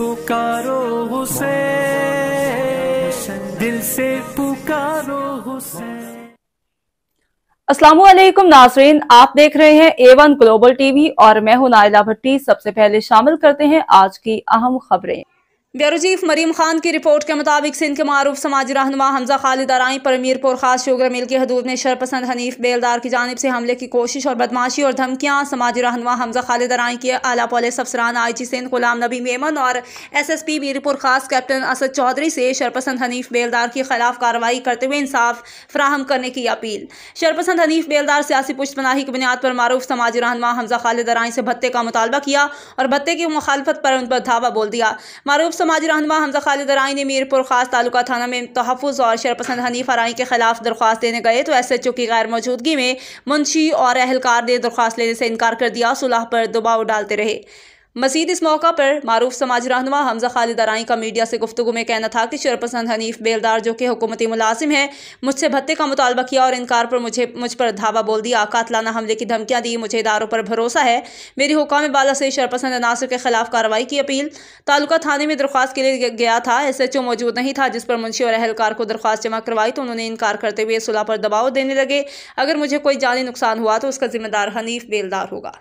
पुकारो हुसैन, दिल से पुकारो हुसैन। अस्सलामुअलैकुम नाज़रीन, आप देख रहे हैं A1 ग्लोबल टीवी और मैं हूं नाइला भट्टी। सबसे पहले शामिल करते हैं आज की अहम खबरें। ब्यूरो चीफ मरीम खान की रिपोर्ट के मुताबिक सिंध के मारूफ समाजी रहनुमा हमजा खालिद अराई पर मीरपुर खास शुगर मिल की हदूद में शरपसंद हनीफ बेलदार की जानिब से हमले की कोशिश और बदमाशी और धमकियां। समाजी रहनुमा हमजा खालिद अराई के आला पुलिस अफसरान IG सिंध गुलाम नबी मेमन और SSP मीरपुर खास कैप्टन असद चौधरी से शरपसंद हनीफ बेलदार के खिलाफ कार्रवाई करते हुए इंसाफ फराहम करने की अपील। शरपसंद हनीफ बेलदार सियासी पुष्टपनाही की बुनियाद पर मारूफ समाजी रहनुमा हमजा खालिद अराई से भत्ते का मुतालबा किया और भत्ते की मुखालफत पर उन पर धावा बोल दिया। मारूफ समाजी रहनुमा हमजा खालिद अराई ने मीरपुर खास तालुका थाना में तहफ़्फ़ुज़ और शरपसंद हनीफ अराई के खिलाफ दरख्वास्त देने गए तो SHO की गैर मौजूदगी में मुंशी और अहलकार ने दरख्वास्त लेने से इनकार कर दिया। सुलह पर दबाव डालते रहे। मजीद इस मौका पर मारूफ समाजी रहनुमा हमजा खालिद अराई का मीडिया से गुफ्तगू में कहना था कि शरपसंद हनीफ बेलदार जो कि हुकूमती मुलाजिम है मुझसे भत्ते का मुतालबा किया और इनकार पर मुझ पर धावा बोल दिया, कातलाना हमले की धमकियां दी। मुझे इदारों पर भरोसा है। मेरी हुकाम बाला से शरपसंद अनासर के खिलाफ कार्रवाई की अपील। तालुका थाने में दरख्वास्त के लिए गया था। SHO मौजूद नहीं था, जिस पर मुंशी और अहलकार को दरख्वास्त जमा करवाई तो उन्होंने इनकार करते हुए सुलह पर दबाव देने लगे। अगर मुझे कोई जानी नुकसान हुआ तो उसका जिम्मेदार हनीफ बेलदार होगा।